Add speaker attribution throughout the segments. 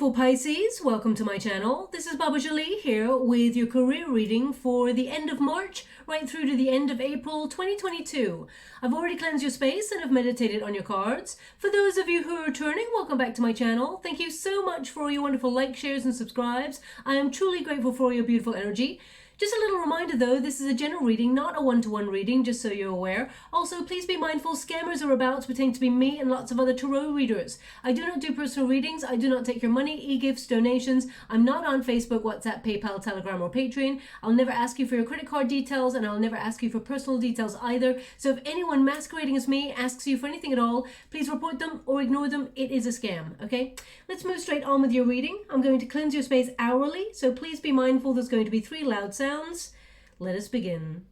Speaker 1: beautiful Pisces, welcome to my channel. This is Baba Jolie here with your career reading for the end of March right through to the end of April 2022. I've already cleansed your space and have meditated on your cards. For those of you who are returning, welcome back to my channel. Thank you so much for your wonderful likes, shares and subscribes. I am truly grateful for your beautiful energy. Just a little reminder though, this is a general reading, not a one-to-one reading, just so you're aware. Also, please be mindful, scammers are about to pretend to be me and lots of other tarot readers. I do not do personal readings, I do not take your money, e-gifts, donations. I'm not on Facebook, WhatsApp, PayPal, Telegram or Patreon. I'll never ask you for your credit card details and I'll never ask you for personal details either. So if anyone masquerading as me asks you for anything at all, please report them or ignore them. It is a scam, okay? Let's move straight on with your reading. I'm going to cleanse your space hourly, so please be mindful there's going to be 3 loud sounds. Let us begin.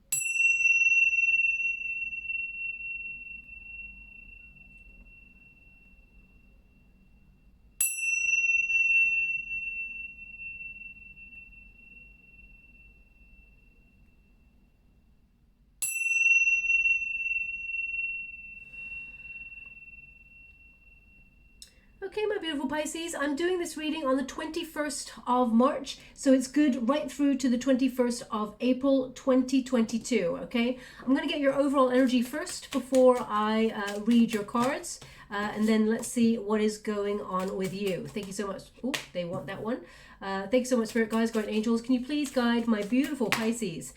Speaker 1: Okay, my beautiful Pisces, I'm doing this reading on the 21st of March, so it's good right through to the 21st of April 2022, okay? I'm going to get your overall energy first before I read your cards, and then let's see what is going on with you. Thank you so much. Oh, they want that one. Thank you so much, Spirit Guides, Guardian Angels. Can you please guide my beautiful Pisces?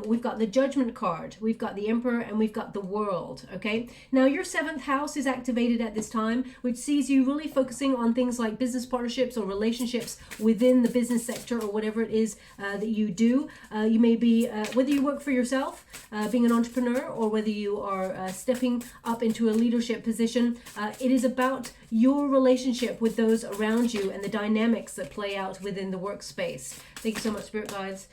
Speaker 1: We've got the Judgment card, we've got the Emperor, and we've got the World, okay? Now, your 7th house is activated at this time, which sees you really focusing on things like business partnerships or relationships within the business sector or whatever it is that you do. You may be, whether you work for yourself, being an entrepreneur, or whether you are stepping up into a leadership position, it is about your relationship with those around you and the dynamics that play out within the workspace. Thank you so much, Spirit Guides.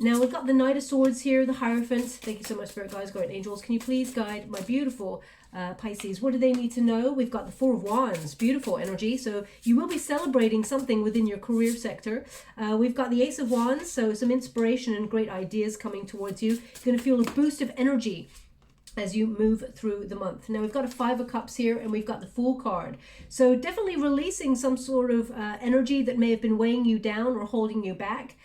Speaker 1: Now we've got the Knight of Swords here, the Hierophant. Thank you so much, Spirit Guides, Guardian Angels. Can you please guide my beautiful Pisces? What do they need to know? We've got the Four of Wands, beautiful energy. So you will be celebrating something within your career sector. We've got the Ace of Wands, so some inspiration and great ideas coming towards you. You're going to feel a boost of energy as you move through the month. Now we've got a 5 of Cups here and we've got the Fool card. So definitely releasing some sort of energy that may have been weighing you down or holding you back.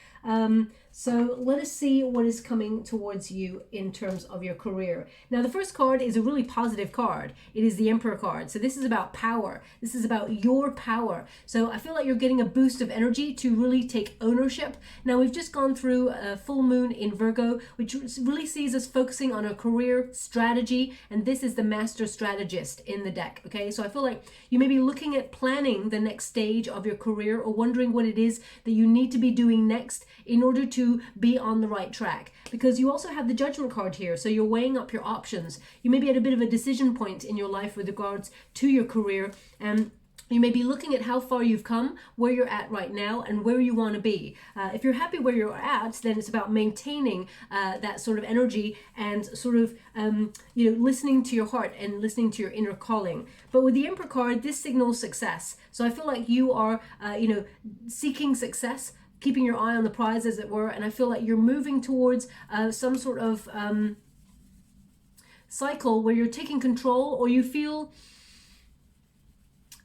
Speaker 1: So let us see what is coming towards you in terms of your career. Now, the first card is a really positive card. It is the Emperor card. So this is about power. This is about your power. So I feel like you're getting a boost of energy to really take ownership. Now, we've just gone through a full moon in Virgo, which really sees us focusing on our career strategy. And this is the master strategist in the deck. Okay, so I feel like you may be looking at planning the next stage of your career or wondering what it is that you need to be doing next in order to be on the right track, because you also have the Judgment card here, so you're weighing up your options. You may be at a bit of a decision point in your life with regards to your career, and you may be looking at how far you've come, where you're at right now, and where you want to be. If you're happy where you're at, then it's about maintaining that sort of energy and sort of, listening to your heart and listening to your inner calling. But with the Emperor card, this signals success. So I feel like you are, seeking success, keeping your eye on the prize, as it were, and I feel like you're moving towards some sort of cycle where you're taking control, or you feel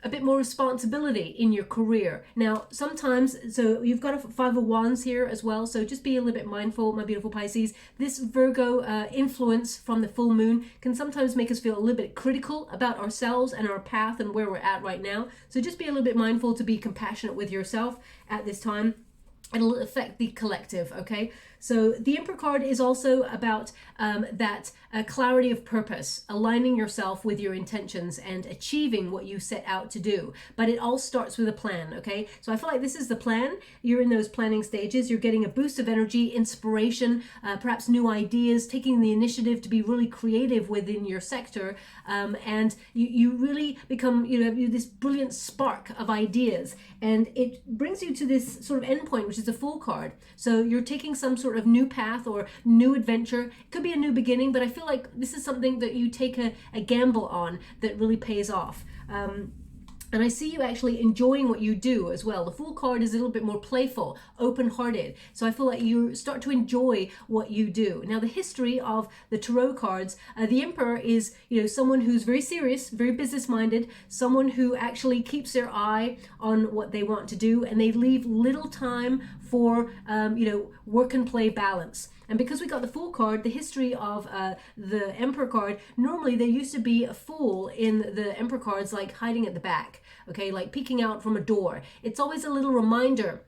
Speaker 1: a bit more responsibility in your career. Now, sometimes, so you've got a 5 of Wands here as well, so just be a little bit mindful, my beautiful Pisces. This Virgo influence from the full moon can sometimes make us feel a little bit critical about ourselves and our path and where we're at right now. So just be a little bit mindful to be compassionate with yourself at this time. It'll affect the collective, okay? So the Emperor card is also about that clarity of purpose, aligning yourself with your intentions and achieving what you set out to do. But it all starts with a plan, okay? So I feel like this is the plan. You're in those planning stages. You're getting a boost of energy, inspiration, perhaps new ideas, taking the initiative to be really creative within your sector. And you really become, you have this brilliant spark of ideas. And it brings you to this sort of endpoint, which is the Fool card. So you're taking some sort of new path or new adventure. It could be a new beginning, but I feel like this is something that you take a gamble on that really pays off. And I see you actually enjoying what you do as well. The Fool card is a little bit more playful, open-hearted. So I feel like you start to enjoy what you do. Now, the history of the Tarot cards, the Emperor is, someone who's very serious, very business-minded, someone who actually keeps their eye on what they want to do, and they leave little time for, work and play balance. And because we got the Fool card, the history of the Emperor card, normally there used to be a fool in the Emperor cards, like hiding at the back, okay, like peeking out from a door. It's always a little reminder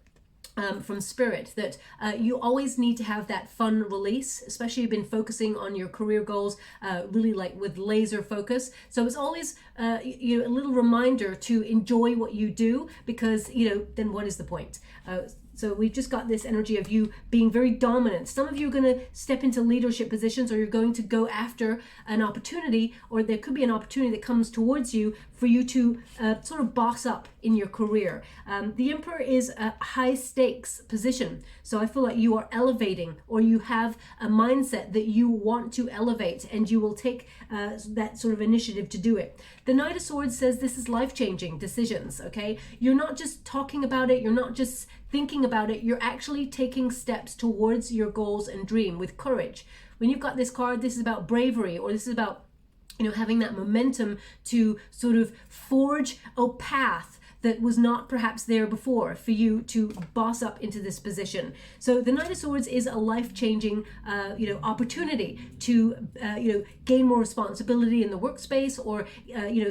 Speaker 1: from Spirit that you always need to have that fun release, especially you've been focusing on your career goals, really like with laser focus. So it's always a little reminder to enjoy what you do, because then what is the point? So we've just got this energy of you being very dominant. Some of you are going to step into leadership positions, or you're going to go after an opportunity, or there could be an opportunity that comes towards you for you to sort of boss up in your career. The Emperor is a high stakes position. So I feel like you are elevating, or you have a mindset that you want to elevate, and you will take that sort of initiative to do it. The Knight of Swords says this is life-changing decisions, okay? You're not just talking about it, you're not just thinking about it, you're actually taking steps towards your goals and dream with courage. When you've got this card, this is about bravery, or this is about having that momentum to sort of forge a path that was not perhaps there before for you to boss up into this position. So the Knight of Swords is a life-changing, opportunity to, gain more responsibility in the workspace, or,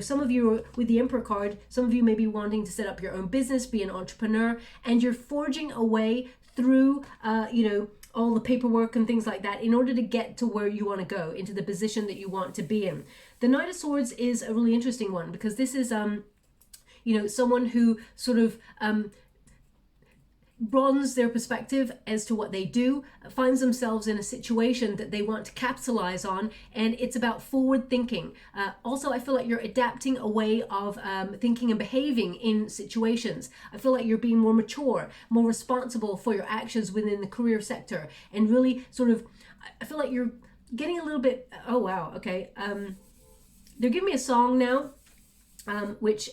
Speaker 1: some of you are, with the Emperor card, some of you may be wanting to set up your own business, be an entrepreneur, and you're forging a way through, all the paperwork and things like that in order to get to where you want to go, into the position that you want to be in. The Knight of Swords is a really interesting one, because this is, someone who sort of broadens their perspective as to what they do, finds themselves in a situation that they want to capitalize on, and it's about forward thinking. Also, I feel like you're adapting a way of thinking and behaving in situations. I feel like you're being more mature, more responsible for your actions within the career sector, and really sort of, I feel like you're getting a little bit, oh wow, okay. They're giving me a song now, which,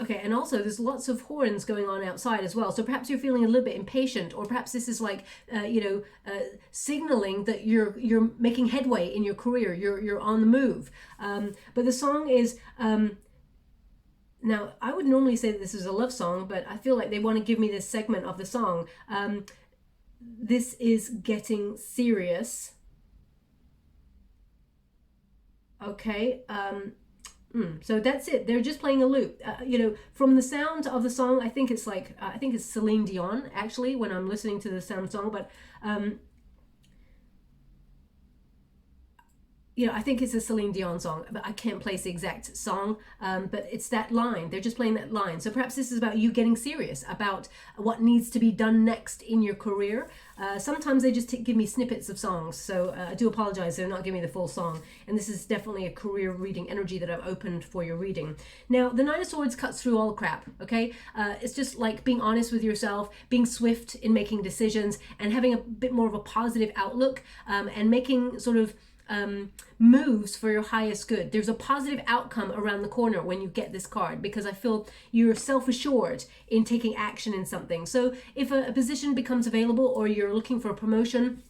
Speaker 1: okay, and also there's lots of horns going on outside as well. So perhaps you're feeling a little bit impatient, or perhaps this is like, signaling that you're making headway in your career. You're on the move. But the song is, now I would normally say that this is a love song, but I feel like they want to give me this segment of the song. This is getting serious. Okay. So that's it. They're just playing a loop. From the sound of the song, I think it's like, I think it's Celine Dion, actually, when I'm listening to the sound song. But, I think it's a Celine Dion song, but I can't place the exact song. But it's that line. They're just playing that line. So perhaps this is about you getting serious about what needs to be done next in your career. Sometimes they just give me snippets of songs, so I do apologize, they're not giving me the full song, and this is definitely a career reading energy that I've opened for your reading. Now, the Knight of Swords cuts through all the crap, okay? It's just like being honest with yourself, being swift in making decisions, and having a bit more of a positive outlook, and making sort of moves for your highest good. There's a positive outcome around the corner when you get this card, because I feel you're self-assured in taking action in something. So if a position becomes available, or you're looking for a promotion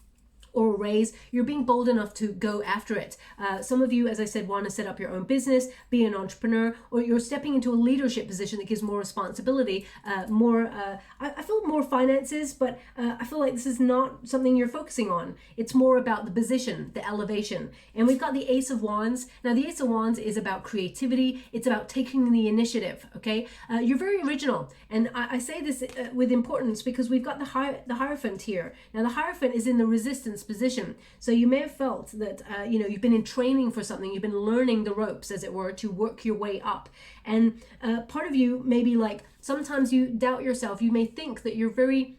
Speaker 1: or a raise, you're being bold enough to go after it. Some of you, as I said, want to set up your own business, be an entrepreneur, or you're stepping into a leadership position that gives more responsibility, I feel more finances, but I feel like this is not something you're focusing on. It's more about the position, the elevation. And we've got the Ace of Wands. Now, the Ace of Wands is about creativity. It's about taking the initiative, okay? You're very original. And I say this with importance, because we've got the Hierophant here. Now, the Hierophant is in the resistance position. So you may have felt that, you've been in training for something, you've been learning the ropes, as it were, to work your way up. And part of you may be like, sometimes you doubt yourself. You may think that you're very,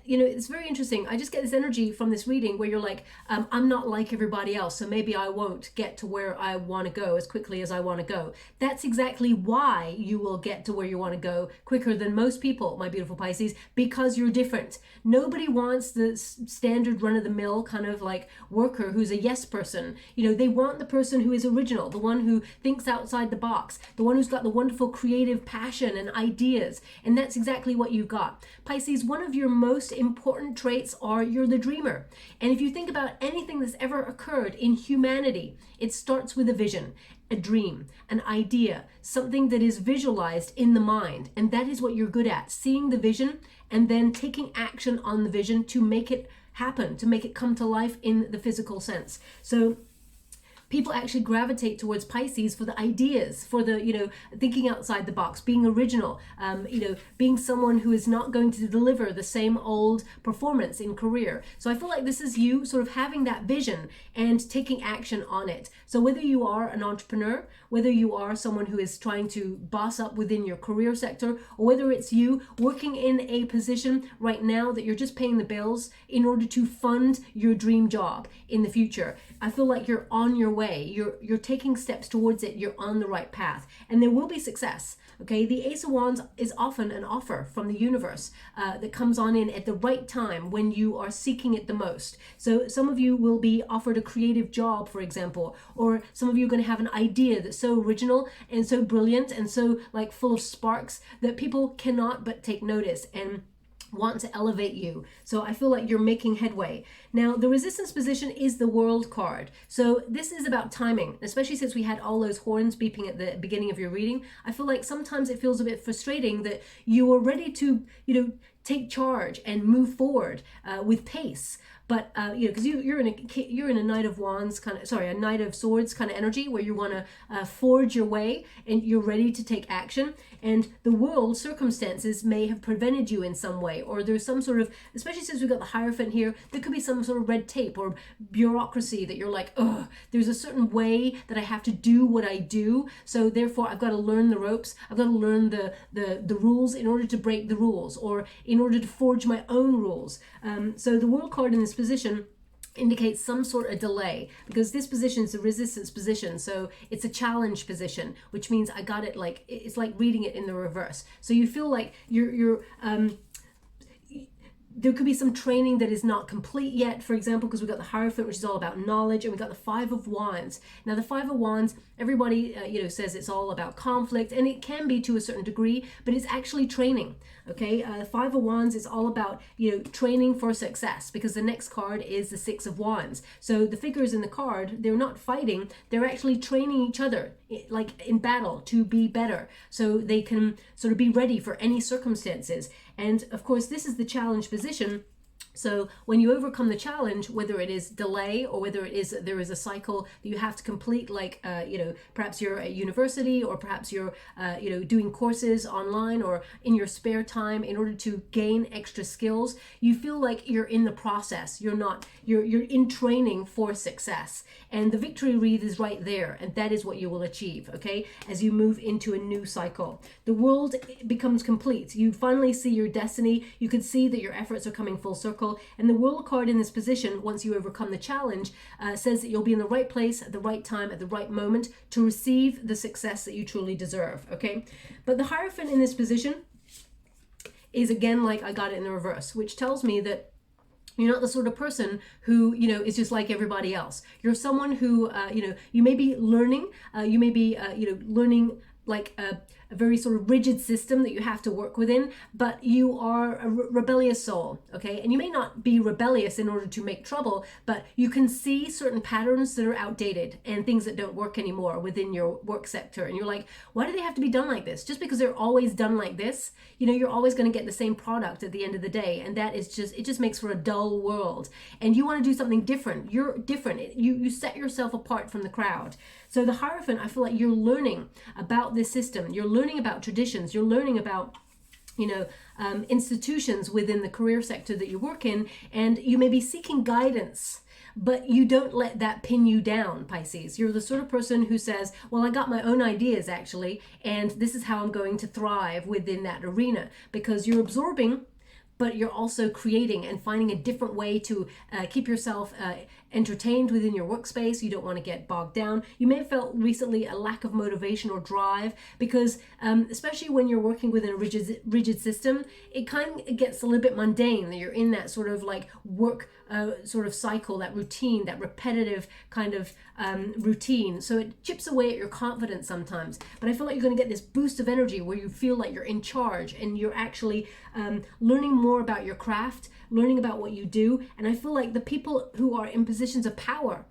Speaker 1: you know, it's very interesting. I just get this energy from this reading where you're like, I'm not like everybody else, so maybe I won't get to where I want to go as quickly as I want to go. That's exactly why you will get to where you want to go quicker than most people, my beautiful Pisces, because you're different. Nobody wants the standard run-of-the-mill kind of like worker who's a yes person. You know, they want the person who is original, the one who thinks outside the box, the one who's got the wonderful creative passion and ideas. And that's exactly what you've got. Pisces, one of your most important traits are you're the dreamer. And if you think about anything that's ever occurred in humanity, it starts with a vision, a dream, an idea, something that is visualized in the mind. And that is what you're good at, seeing the vision and then taking action on the vision to make it happen, to make it come to life in the physical sense. So people actually gravitate towards Pisces for the ideas, for the, you know, thinking outside the box, being original, you know, being someone who is not going to deliver the same old performance in career. So I feel like this is you sort of having that vision and taking action on it. So whether you are an entrepreneur, whether you are someone who is trying to boss up within your career sector, or whether it's you working in a position right now that you're just paying the bills in order to fund your dream job in the future, I feel like you're on your way. You're taking steps towards it. You're on the right path, and there will be success. Okay, the Ace of Wands is often an offer from the universe that comes on in at the right time when you are seeking it the most. So some of you will be offered a creative job, for example, or some of you are going to have an idea that's so original and so brilliant and so like full of sparks that people cannot but take notice and want to elevate you. So I feel like you're making headway. Now, the resistance position is the World card. So this is about timing, especially since we had all those horns beeping at the beginning of your reading. I feel like sometimes it feels a bit frustrating that you are ready to, you know, take charge and move forward with pace. But you know, because you're in a Knight of Wands kind of, sorry, a Knight of Swords kind of energy where you want to forge your way and you're ready to take action. And the world circumstances may have prevented you in some way, or there's some sort of, especially since we've got the Hierophant here, there could be some sort of red tape or bureaucracy that you're like, oh, there's a certain way that I have to do what I do. So therefore, I've got to learn the ropes. I've got to learn the rules in order to break the rules, or in order to forge my own rules. So the World card in this position indicates some sort of delay, because this position is a resistance position, so it's a challenge position, which means I got it like, it's like reading it in the reverse. So you feel like there could be some training that is not complete yet, for example, because we've got the Hierophant, which is all about knowledge, and we've got the Five of Wands. Now, the Five of Wands, everybody, you know, says it's all about conflict, and it can be to a certain degree, but it's actually training, okay? Five of Wands is all about, you know, training for success, because the next card is the Six of Wands. So the figures in the card, they're not fighting, they're actually training each other, like in battle, to be better, so they can sort of be ready for any circumstances. And of course, this is the challenge position. So when you overcome the challenge, whether it is delay or whether it is there is a cycle that you have to complete, like you know, perhaps you're at university, or perhaps you're you know, doing courses online or in your spare time in order to gain extra skills, you feel like you're in the process. You're in training for success, and the victory wreath is right there, and that is what you will achieve, okay, as you move into a new cycle. The world becomes complete. You finally see your destiny. You can see that your efforts are coming full circle. And the World card in this position, once you overcome the challenge, says that you'll be in the right place at the right time at the right moment to receive the success that you truly deserve, okay? But the Hierophant in this position is, again, like I got it in the reverse, which tells me that you're not the sort of person who, you know, is just like everybody else. You're someone who, you know, you may be learning, you may be, you know, learning like a very sort of rigid system that you have to work within, but you are a rebellious soul, okay? And you may not be rebellious in order to make trouble, but you can see certain patterns that are outdated and things that don't work anymore within your work sector. And you're like, why do they have to be done like this? Just because they're always done like this, you know, you're always going to get the same product at the end of the day. And that is just, it just makes for a dull world. And you want to do something different. You're different. You set yourself apart from the crowd. So the Hierophant, I feel like you're learning about this system. You're learning about traditions. You're learning about, you know, institutions within the career sector that you work in, and you may be seeking guidance, but you don't let that pin you down, Pisces. You're the sort of person who says, well, I got my own ideas actually, and this is how I'm going to thrive within that arena, because you're absorbing, but you're also creating and finding a different way to keep yourself entertained within your workspace. You don't want to get bogged down. You may have felt recently a lack of motivation or drive because especially when you're working within a rigid system, it kind of gets a little bit mundane. You're in that sort of like work sort of cycle, that routine, that repetitive kind of routine. So it chips away at your confidence sometimes. But I feel like you're going to get this boost of energy where you feel like you're in charge and you're actually learning more about your craft, learning about what you do. And I feel like the people who are in positions of power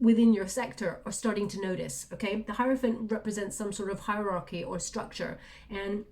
Speaker 1: within your sector are starting to notice, okay? The Hierophant represents some sort of hierarchy or structure. And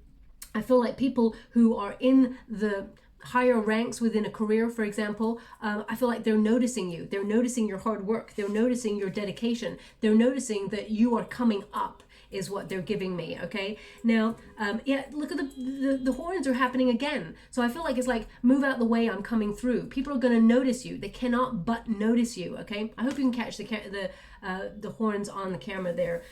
Speaker 1: I feel like people who are in the higher ranks within a career, for example, I feel like they're noticing you. They're noticing your hard work. They're noticing your dedication. They're noticing that you are coming up, is what they're giving me, okay? Now, yeah, look at the horns are happening again. So I feel like it's like, move out the way, I'm coming through. People are going to notice you. They cannot but notice you, okay? I hope you can catch the horns on the camera there.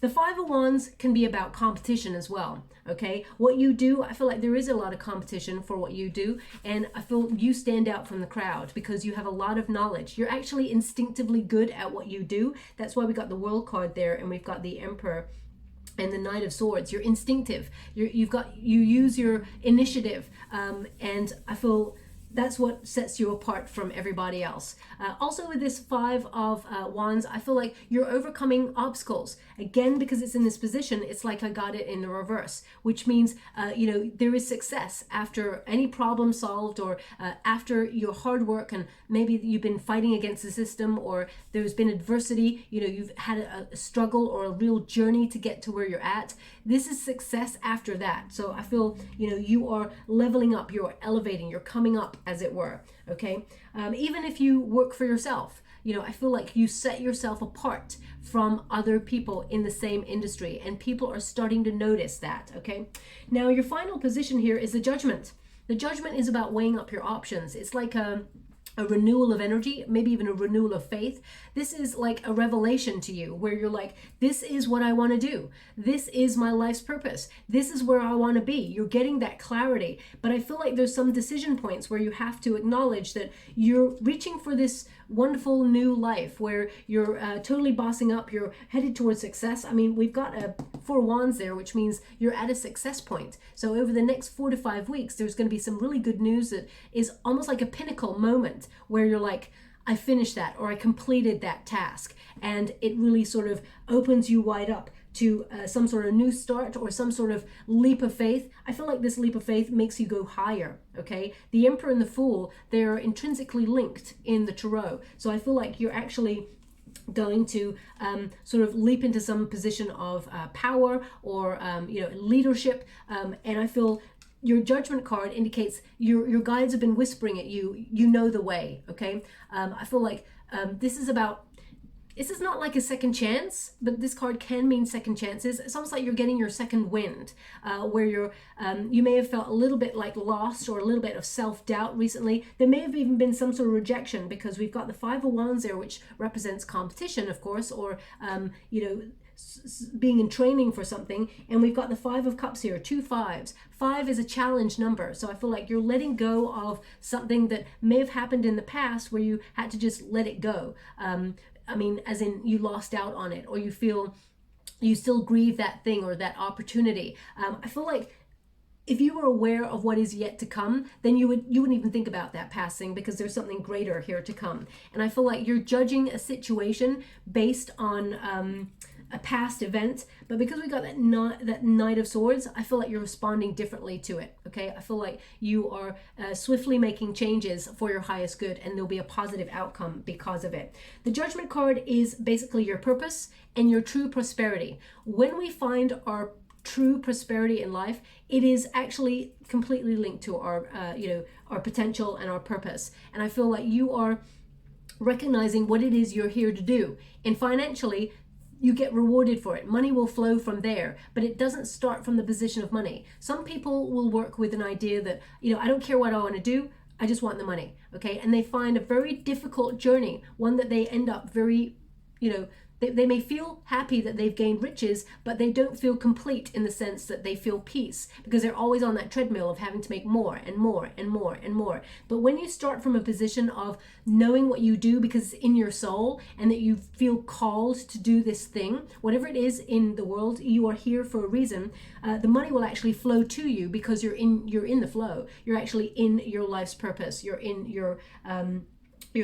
Speaker 1: The Five of Wands can be about competition as well, okay? What you do, I feel like there is a lot of competition for what you do, and I feel you stand out from the crowd because you have a lot of knowledge. You're actually instinctively good at what you do. That's why we got the World card there, and we've got the Emperor and the Knight of Swords. You're instinctive. You use your initiative, and I feel that's what sets you apart from everybody else. Also with this Five of Wands, I feel like you're overcoming obstacles. Again, because it's in this position, it's like I got it in the reverse, which means, you know, there is success after any problem solved, or after your hard work, and maybe you've been fighting against the system, or there's been adversity, you know, you've had a struggle or a real journey to get to where you're at. This is success after that. So I feel, you know, you are leveling up, you're elevating, you're coming up, as it were, okay? Even if you work for yourself, you know, I feel like you set yourself apart from other people in the same industry, and people are starting to notice that, okay? Now, your final position here is the Judgment. The Judgment is about weighing up your options. It's like a renewal of energy, maybe even a renewal of faith. This is like a revelation to you where you're like, this is what I want to do. This is my life's purpose. This is where I want to be. You're getting that clarity. But I feel like there's some decision points where you have to acknowledge that you're reaching for this wonderful new life where you're totally bossing up, you're headed towards success. I mean, we've got a Four Wands there, which means you're at a success point. So over the next 4 to 5 weeks, there's going to be some really good news that is almost like a pinnacle moment where you're like, I finished that, or I completed that task. And it really sort of opens you wide up to some sort of new start or some sort of leap of faith. I feel like this leap of faith makes you go higher, okay? The Emperor and the Fool, they're intrinsically linked in the Tarot. So I feel like you're actually going to sort of leap into some position of power or you know, leadership, and I feel your Judgment card indicates your guides have been whispering at you, you know the way, okay? I feel like this is not like a second chance, but this card can mean second chances. It's almost like you're getting your second wind, where you may have felt a little bit like lost or a little bit of self-doubt recently. There may have even been some sort of rejection because we've got the Five of Wands there, which represents competition, of course, or, you know, being in training for something, and we've got the Five of Cups here, 2 5s. 5 is a challenge number, so I feel like you're letting go of something that may have happened in the past where you had to just let it go. I mean, as in you lost out on it, or you feel you still grieve that thing or that opportunity. I feel like if you were aware of what is yet to come, then you wouldn't even think about that passing because there's something greater here to come. And I feel like you're judging a situation based on a past event, but because we got that Knight of Swords, I feel like you're responding differently to it, okay? I feel like you are swiftly making changes for your highest good, and there'll be a positive outcome because of it. The Judgment card is basically your purpose and your true prosperity. When we find our true prosperity in life, it is actually completely linked to our you know, our potential and our purpose. And I feel like you are recognizing what it is you're here to do. And financially, you get rewarded for it. Money will flow from there, but it doesn't start from the position of money. Some people will work with an idea that, you know, I don't care what I want to do, I just want the money, okay? And they find a very difficult journey, one that they end up very, you know, they may feel happy that they've gained riches, but they don't feel complete in the sense that they feel peace, because they're always on that treadmill of having to make more and more and more and more. But when you start from a position of knowing what you do because it's in your soul, and that you feel called to do this thing, whatever it is in the world, you are here for a reason. The money will actually flow to you because you're in the flow. You're actually in your life's purpose. You're in your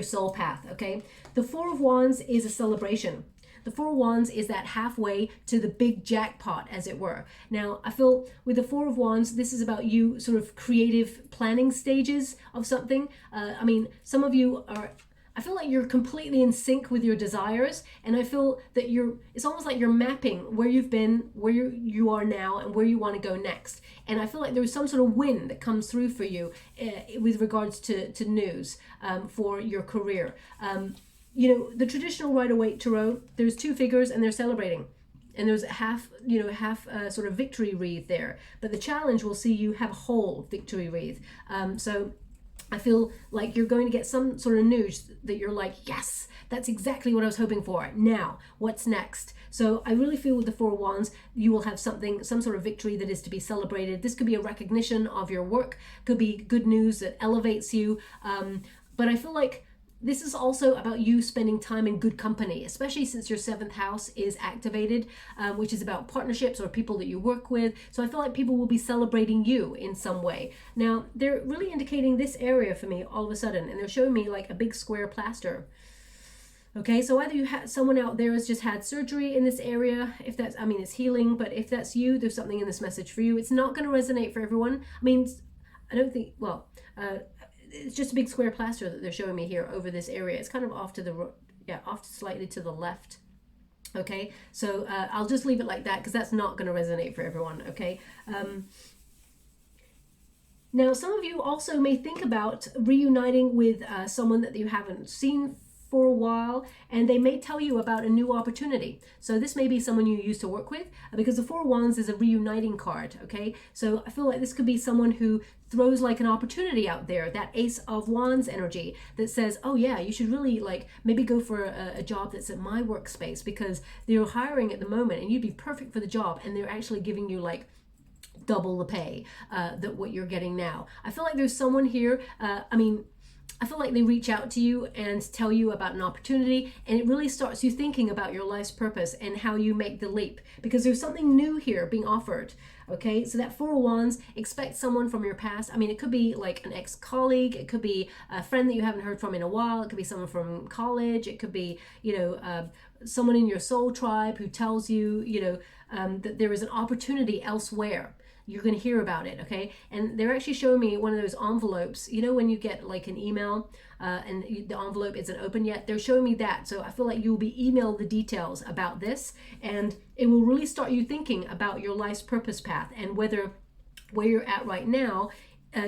Speaker 1: soul path. Okay, the Four of Wands is a celebration. The Four of Wands is that halfway to the big jackpot, as it were. Now, I feel with the Four of Wands, this is about you sort of creative planning stages of something. I mean, some of you are, I feel like you're completely in sync with your desires, and I feel that it's almost like you're mapping where you've been, where you are now, and where you want to go next. And I feel like there's some sort of wind that comes through for you with regards to news for your career. You know, the traditional Rider-Waite Tarot, there's two figures and they're celebrating. And there's half sort of victory wreath there. But the challenge will see you have a whole victory wreath. So I feel like you're going to get some sort of news that you're like, yes, that's exactly what I was hoping for. Now, what's next? So I really feel with the Four of Wands, you will have some sort of victory that is to be celebrated. This could be a recognition of your work, could be good news that elevates you. But I feel like this is also about you spending time in good company, especially since your 7th house is activated, which is about partnerships or people that you work with. So I feel like people will be celebrating you in some way. Now, they're really indicating this area for me all of a sudden, and they're showing me like a big square plaster. Okay, so either you had someone out there has just had surgery in this area, if that's, I mean, it's healing, but if that's you, there's something in this message for you. It's not going to resonate for everyone. I mean, I don't think, well, it's just a big square plaster that they're showing me here over this area. It's kind of off to the, off slightly to the left. Okay, so I'll just leave it like that because that's not going to resonate for everyone. Okay. Now, some of you also may think about reuniting with someone that you haven't seen for a while, and they may tell you about a new opportunity. So this may be someone you used to work with, because the Four of Wands is a reuniting card. Okay, so I feel like this could be someone who throws like an opportunity out there, that Ace of Wands energy that says, oh yeah, you should really like maybe go for a job that's at my workspace because they're hiring at the moment and you'd be perfect for the job, and they're actually giving you like double the pay that what you're getting now. I feel like there's someone here, I feel like they reach out to you and tell you about an opportunity, and it really starts you thinking about your life's purpose and how you make the leap, because there's something new here being offered. Okay, so that Four of Wands, expect someone from your past. I mean, it could be like an ex-colleague, it could be a friend that you haven't heard from in a while, it could be someone from college, it could be, someone in your soul tribe who tells you, that there is an opportunity elsewhere. You're going to hear about it, okay? And they're actually showing me one of those envelopes. You know when you get like an email and the envelope isn't open yet? They're showing me that. So I feel like you'll be emailed the details about this, and it will really start you thinking about your life's purpose path and whether where you're at right now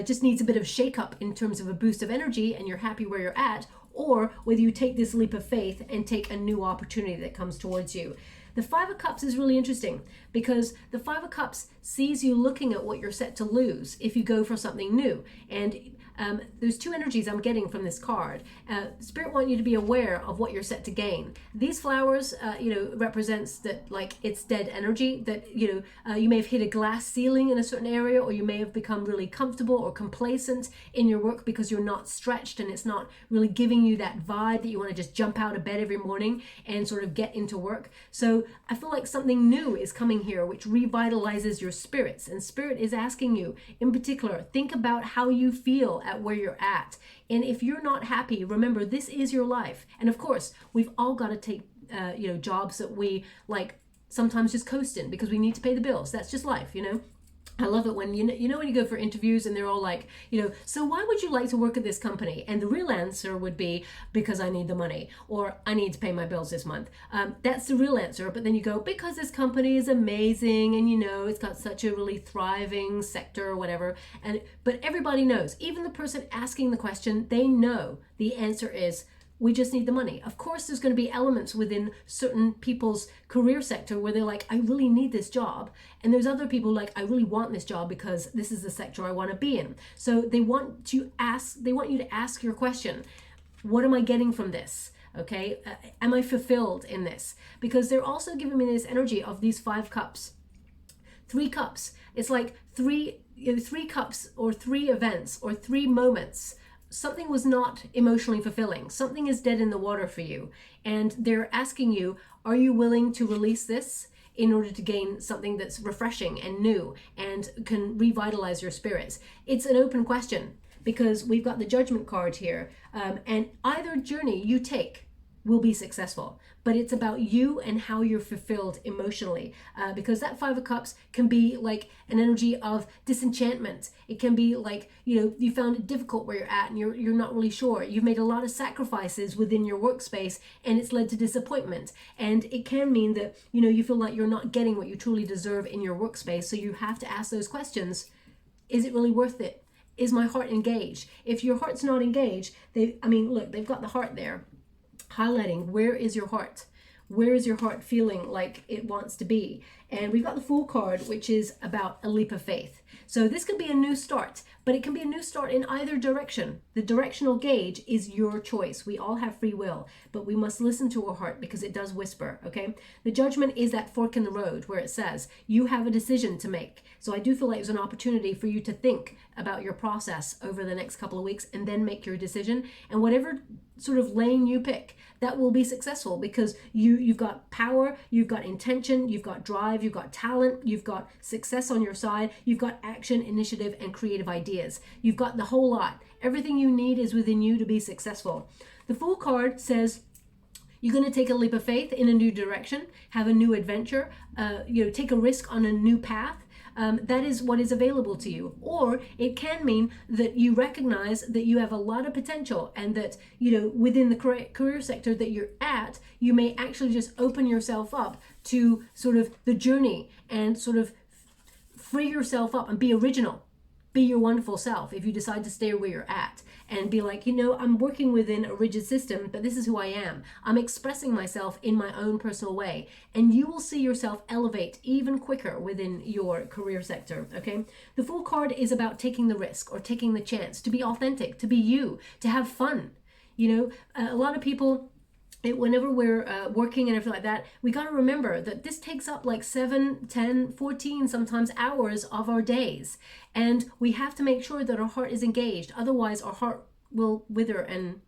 Speaker 1: just needs a bit of shake up in terms of a boost of energy and you're happy where you're at, or whether you take this leap of faith and take a new opportunity that comes towards you. The Five of Cups is really interesting because the Five of Cups sees you looking at what you're set to lose if you go for something new. And there's two energies I'm getting from this card. Spirit want you to be aware of what you're set to gain. These flowers, represents that like it's dead energy, that, you may have hit a glass ceiling in a certain area, or you may have become really comfortable or complacent in your work because you're not stretched and it's not really giving you that vibe that you want to just jump out of bed every morning and sort of get into work. So I feel like something new is coming here, which revitalizes your spirits. And Spirit is asking you, in particular, think about how you feel at where you're at. And if you're not happy, remember, this is your life. And of course, we've all got to take, jobs that we like sometimes just coast in because we need to pay the bills. That's just life, I love it when, when you go for interviews and they're all like, so why would you like to work at this company? And the real answer would be, because I need the money, or I need to pay my bills this month. That's the real answer. But then you go, because this company is amazing and, it's got such a really thriving sector or whatever. But everybody knows, even the person asking the question, they know the answer is, we just need the money. Of course, there's going to be elements within certain people's career sector where they're like, I really need this job. And there's other people like, I really want this job because this is the sector I want to be in. So they want you to ask your question, what am I getting from this? Okay, am I fulfilled in this? Because they're also giving me this energy of these 5 cups. 3 cups. It's like three cups or 3 events or 3 moments. Something was not emotionally fulfilling. Something is dead in the water for you. And they're asking you, are you willing to release this in order to gain something that's refreshing and new and can revitalize your spirits? It's an open question, because we've got the Judgment card here. And either journey you take will be successful, but it's about you and how you're fulfilled emotionally, because that 5 of Cups can be like an energy of disenchantment. It can be like, you found it difficult where you're at and you're not really sure. You've made a lot of sacrifices within your workspace and it's led to disappointment. And it can mean that, you feel like you're not getting what you truly deserve in your workspace. So you have to ask those questions. Is it really worth it? Is my heart engaged? If your heart's not engaged, look, they've got the heart there, highlighting where is your heart? Where is your heart feeling like it wants to be? And we've got the Fool card, which is about a leap of faith. So this could be a new start, but it can be a new start in either direction. The directional gauge is your choice. We all have free will, but we must listen to our heart because it does whisper, okay? The Judgment is that fork in the road where it says you have a decision to make. So I do feel like there's an opportunity for you to think about your process over the next couple of weeks and then make your decision. And whatever sort of lane you pick, that will be successful, because you've got power, you've got intention, you've got drive, you've got talent, you've got success on your side, you've got action, initiative, and creative ideas. You've got the whole lot. Everything you need is within you to be successful. The Fool card says you're going to take a leap of faith in a new direction, have a new adventure, take a risk on a new path. That is what is available to you. Or it can mean that you recognize that you have a lot of potential and that, within the career sector that you're at, you may actually just open yourself up to sort of the journey and sort of free yourself up and be original. Be your wonderful self if you decide to stay where you're at and be like, I'm working within a rigid system, but this is who I am. I'm expressing myself in my own personal way. And you will see yourself elevate even quicker within your career sector, okay? The Fool card is about taking the risk or taking the chance to be authentic, to be you, to have fun. A lot of people, whenever we're working and everything like that, we got to remember that this takes up like 7, 10, 14, sometimes hours of our days. And we have to make sure that our heart is engaged. Otherwise, our heart will wither and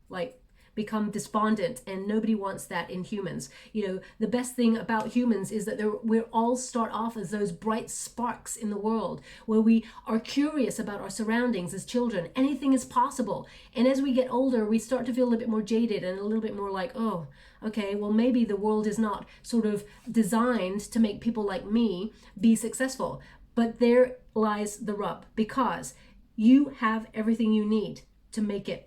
Speaker 1: become despondent, and nobody wants that in humans. The best thing about humans is that we all start off as those bright sparks in the world where we are curious about our surroundings as children. Anything is possible. And as we get older, we start to feel a little bit more jaded and a little bit more like, oh, okay, well, maybe the world is not sort of designed to make people like me be successful. But there lies the rub, because you have everything you need to make it.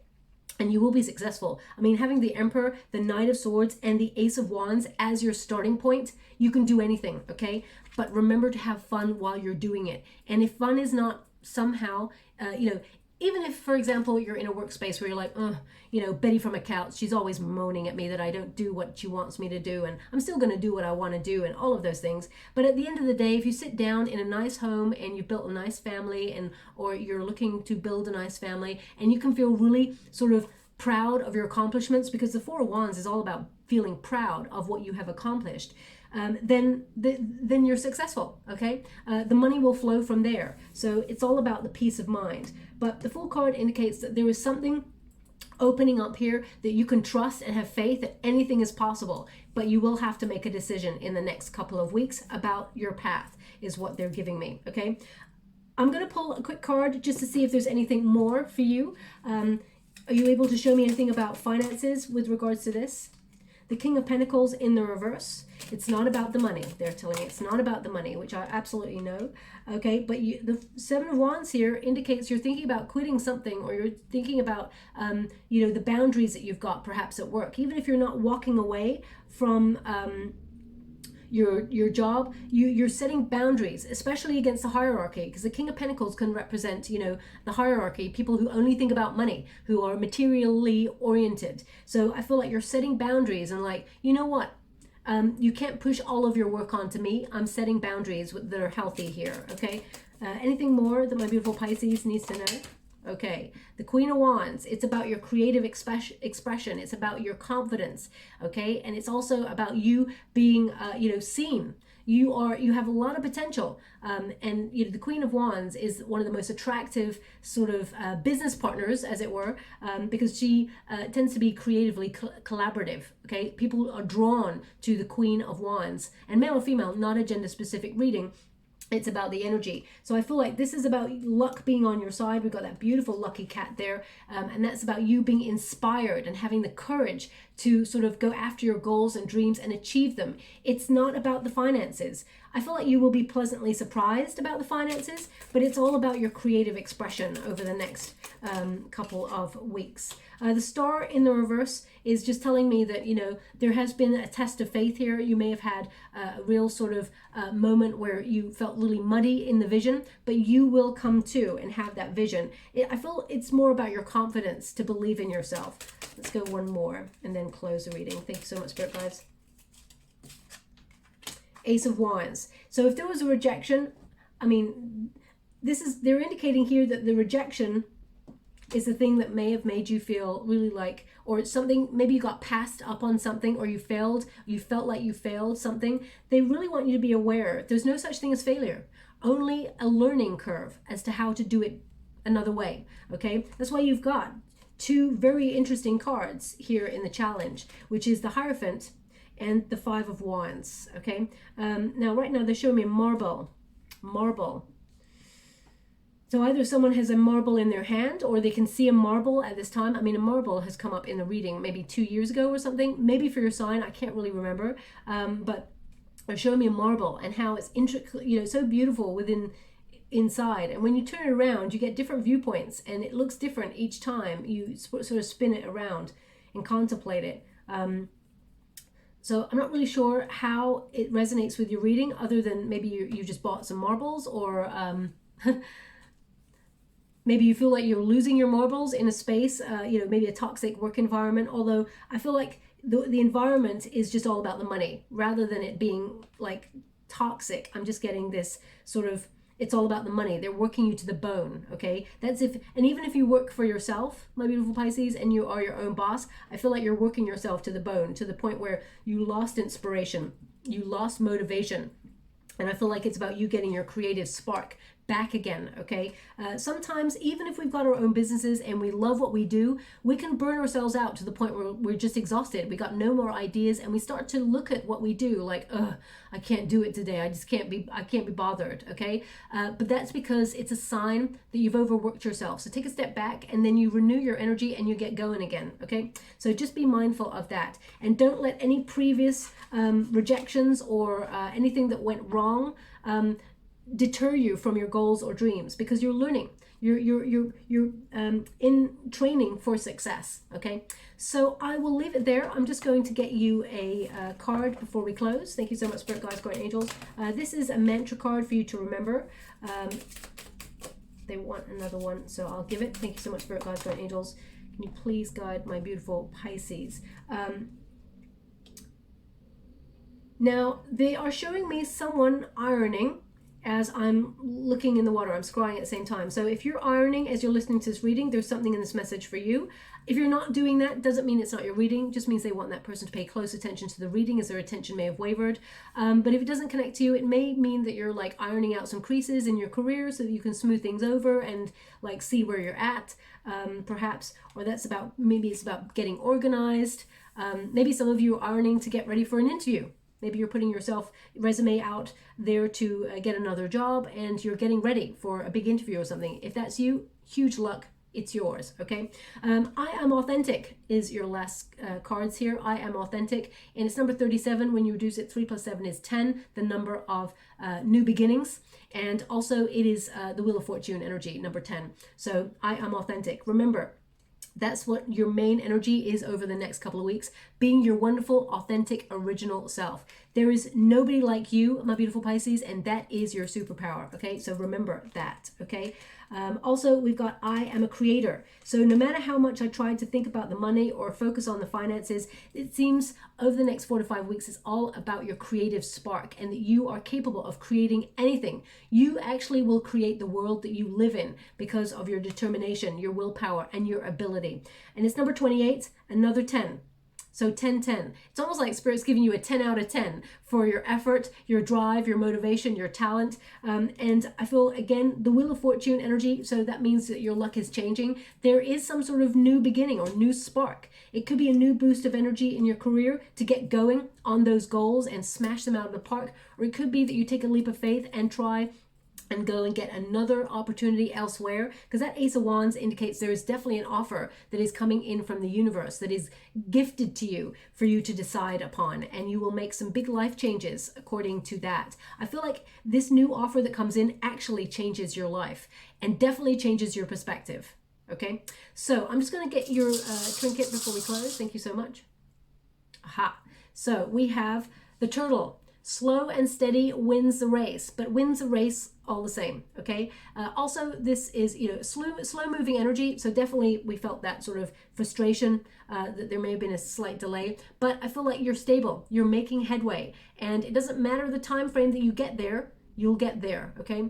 Speaker 1: And you will be successful. Having the Emperor, the Knight of Swords, and the Ace of Wands as your starting point, you can do anything, okay? But remember to have fun while you're doing it. And if fun is not somehow, even if, for example, you're in a workspace where you're like, Betty from a couch, she's always moaning at me that I don't do what she wants me to do, and I'm still going to do what I want to do, and all of those things. But at the end of the day, if you sit down in a nice home and you've built a nice family, or you're looking to build a nice family, and you can feel really sort of proud of your accomplishments, because the Four of Wands is all about feeling proud of what you have accomplished, then you're successful, okay? The money will flow from there. So it's all about the peace of mind. But the Fool card indicates that there is something opening up here that you can trust and have faith that anything is possible. But you will have to make a decision in the next couple of weeks about your path, is what they're giving me, okay? I'm going to pull a quick card just to see if there's anything more for you. Are you able to show me anything about finances with regards to this? The King of Pentacles in the reverse. It's not about the money. They're telling me it's not about the money, which I absolutely know. Okay, but the Seven of Wands here indicates you're thinking about quitting something, or you're thinking about, the boundaries that you've got perhaps at work. Even if you're not walking away from your job, you're setting boundaries, especially against the hierarchy, because the King of Pentacles can represent, the hierarchy, people who only think about money, who are materially oriented. So I feel like you're setting boundaries and like, you know what? You can't push all of your work onto me. I'm setting boundaries that are healthy here, okay? Anything more that my beautiful Pisces needs to know? Okay, the Queen of Wands, it's about your creative expression. It's about your confidence. Okay, and it's also about you being, seen. You have a lot of potential, and the Queen of Wands is one of the most attractive sort of business partners, as it were, because she tends to be creatively collaborative. Okay, people are drawn to the Queen of Wands, and male or female, not a gender specific reading. It's about the energy. So I feel like this is about luck being on your side. We've got that beautiful lucky cat there. And that's about you being inspired and having the courage to sort of go after your goals and dreams and achieve them. It's not about the finances. I feel like you will be pleasantly surprised about the finances, but it's all about your creative expression over the next couple of weeks. The star in the reverse is just telling me that, there has been a test of faith here. You may have had a real sort of moment where you felt really muddy in the vision, but you will come to and have that vision. I feel it's more about your confidence to believe in yourself. Let's go one more and then close the reading. Thank you so much, Spirit Guides. Ace of Wands. So if there was a rejection, they're indicating here that the rejection is the thing that may have made you feel really like, or it's something, maybe you got passed up on something, or you felt like you failed something. They really want you to be aware there's no such thing as failure, only a learning curve as to how to do it another way. Okay, that's why you've got two very interesting cards here in the challenge, which is the Hierophant and the Five of Wands. Okay, now right now they're showing me marble. So either someone has a marble in their hand, or they can see a marble at this time. A marble has come up in the reading maybe 2 years ago or something, maybe for your sign, I can't really remember, but they're showing me a marble and how it's intricately, so beautiful inside, and when you turn it around you get different viewpoints, and it looks different each time you sort of spin it around and contemplate it. So I'm not really sure how it resonates with your reading, other than maybe you just bought some marbles, or maybe you feel like you're losing your marbles in a space, maybe a toxic work environment. Although I feel like the environment is just all about the money, rather than it being like toxic. I'm just getting this sort of, it's all about the money. They're working you to the bone. Okay, and even if you work for yourself, my beautiful Pisces, and you are your own boss, I feel like you're working yourself to the bone, to the point where you lost inspiration, you lost motivation. And I feel like it's about you getting your creative spark back again. Okay, sometimes even if we've got our own businesses and we love what we do, we can burn ourselves out to the point where we're just exhausted. We got no more ideas, and we start to look at what we do like, I can't do it today. I can't be bothered. Okay, but that's because it's a sign that you've overworked yourself. So take a step back, and then you renew your energy and you get going again. Okay, so just be mindful of that, and don't let any previous rejections or anything that went wrong deter you from your goals or dreams, because you're learning, you're in training for success. Okay, so I will leave it there. I'm just going to get you a card before we close. Thank you so much, Spirit Guides, Guardian Angels. This is a mantra card for you to remember. They want another one, so I'll give it. Thank you so much, Spirit Guides, Guardian Angels. Can you please guide my beautiful Pisces? Now they are showing me someone ironing as I'm looking in the water. I'm scrying at the same time. So if you're ironing as you're listening to this reading, there's something in this message for you. If you're not doing that, doesn't mean it's not your reading, just means they want that person to pay close attention to the reading, as their attention may have wavered. But if it doesn't connect to you, it may mean that you're like ironing out some creases in your career so that you can smooth things over and like see where you're at, perhaps. Or maybe it's about getting organized. Maybe some of you are ironing to get ready for an interview. Maybe you're putting yourself resume out there to get another job, and you're getting ready for a big interview or something. If that's you, huge luck. It's yours. Okay. I am authentic is your last cards here. I am authentic, and it's number 37. When you reduce it, 3 + 7 is 10, the number of new beginnings. And also it is the Wheel of Fortune energy, number 10. So I am authentic. Remember, that's what your main energy is over the next couple of weeks, being your wonderful, authentic, original self. There is nobody like you, my beautiful Pisces, and that is your superpower, okay? So remember that, okay? Also, we've got I am a creator. So no matter how much I try to think about the money or focus on the finances, it seems over the next 4 to 5 weeks, it's all about your creative spark and that you are capable of creating anything. You actually will create the world that you live in because of your determination, your willpower, and your ability. And it's number 28, another 10. So 10-10. It's almost like Spirit's giving you a 10 out of 10 for your effort, your drive, your motivation, your talent. And I feel, again, the Wheel of Fortune energy, so that means that your luck is changing. There is some sort of new beginning or new spark. It could be a new boost of energy in your career to get going on those goals and smash them out of the park. Or it could be that you take a leap of faith and try and go and get another opportunity elsewhere, because that Ace of Wands indicates there is definitely an offer that is coming in from the universe that is gifted to you for you to decide upon, and you will make some big life changes according to that. I feel like this new offer that comes in actually changes your life and definitely changes your perspective. Okay, so I'm just going to get your trinket before we close. Thank you so much. Aha. So we have the turtle. Slow and steady wins the race, but wins the race all the same, okay? Also, this is, slow moving energy, so definitely we felt that sort of frustration, that there may have been a slight delay, but I feel like you're stable, you're making headway, and it doesn't matter the time frame that you get there, you'll get there, okay?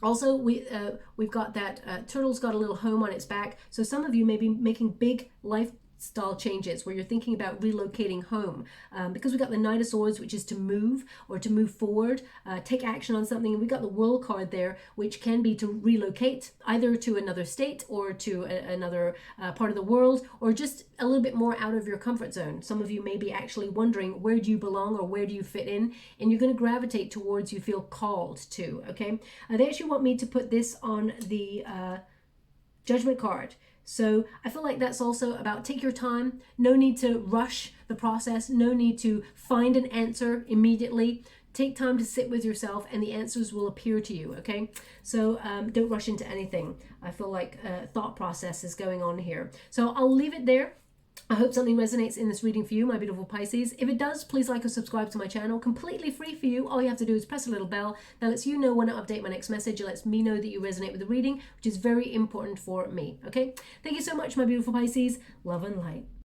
Speaker 1: Also, we've got that turtle's got a little home on its back, so some of you may be making big lifestyle changes where you're thinking about relocating home, because we got the Knight of Swords, which is to move or to move forward, take action on something, and we got the World card there, which can be to relocate either to another state or to another part of the world, or just a little bit more out of your comfort zone. Some of you may be actually wondering, where do you belong or where do you fit in, and you're going to gravitate towards you feel called to, okay? They actually want me to put this on the Judgment card. So I feel like that's also about take your time, no need to rush the process, no need to find an answer immediately. Take time to sit with yourself and the answers will appear to you, okay? So don't rush into anything. I feel like thought process is going on here. So I'll leave it there. I hope something resonates in this reading for you, my beautiful Pisces. If it does, please like or subscribe to my channel. Completely free for you. All you have to do is press a little bell. That lets you know when I update my next message. It lets me know that you resonate with the reading, which is very important for me. Okay? Thank you so much, my beautiful Pisces. Love and light.